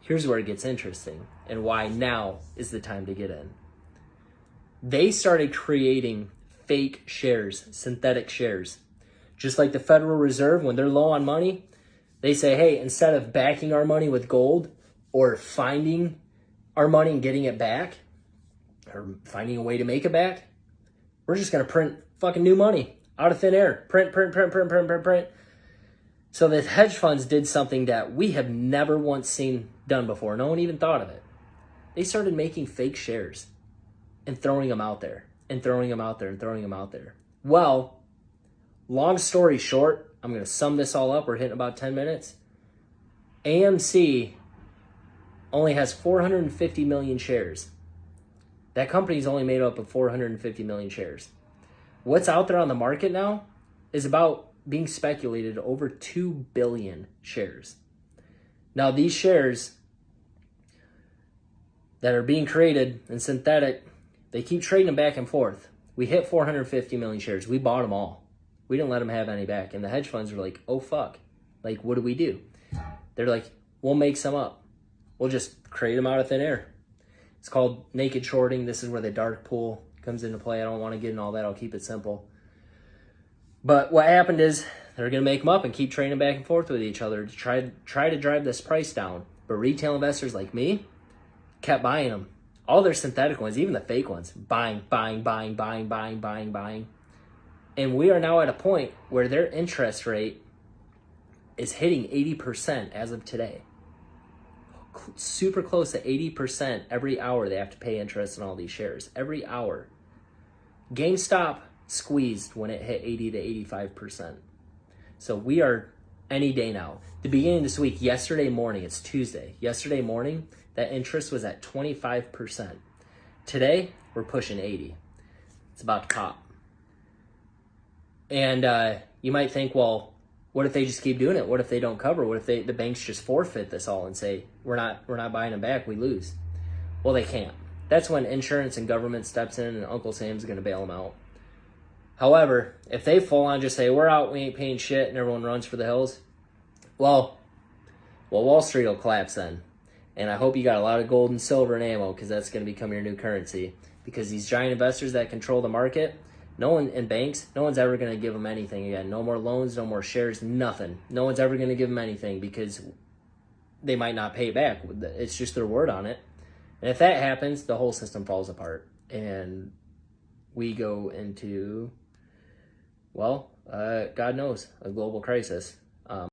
here's where it gets interesting and why now is the time to get in. They started creating fake shares, synthetic shares. Just like the Federal Reserve, when they're low on money, they say, hey, instead of backing our money with gold or finding our money and getting it back or finding a way to make it back, we're just going to print fucking new money out of thin air. Print. So the hedge funds did something that we have never once seen done before. No one even thought of it. They started making fake shares and throwing them out there and throwing them out there and throwing them out there. Well, long story short, I'm going to sum this all up. We're hitting about 10 minutes. AMC only has 450 million shares. That company's only made up of 450 million shares. What's out there on the market now is about being speculated over 2 billion shares. Now, these shares that are being created and synthetic, they keep trading them back and forth. We hit 450 million shares. We bought them all. We didn't let them have any back. And the hedge funds were like, oh, fuck. Like, what do we do? They're like, we'll make some up. We'll just create them out of thin air. It's called naked shorting. This is where the dark pool comes into play. I don't want to get into all that. I'll keep it simple. But what happened is they're going to make them up and keep trading back and forth with each other to try to drive this price down. But retail investors like me kept buying them. All their synthetic ones, even the fake ones, buying. And we are now at a point where their interest rate is hitting 80% as of today. Super close to 80% every hour they have to pay interest on all these shares. Every hour. GameStop squeezed when it hit 80 to 85%. So we are any day now. The beginning of this week, yesterday morning, it's Tuesday. Yesterday morning, that interest was at 25%. Today, we're pushing 80. It's about to pop. And you might think, well, what if they just keep doing it? What if they don't cover? What if the banks just forfeit this all and say, we're not buying them back, we lose? Well, they can't. That's when insurance and government steps in and Uncle Sam's going to bail them out. However, if they full on just say, we're out, we ain't paying shit, and everyone runs for the hills, well, Wall Street will collapse then. And I hope you got a lot of gold and silver and ammo, because that's going to become your new currency. Because these giant investors that control the market, no one in banks, no one's ever going to give them anything again. No more loans, no more shares, nothing. No one's ever going to give them anything because they might not pay it back. It's just their word on it. And if that happens, the whole system falls apart. And we go into, well, God knows, a global crisis.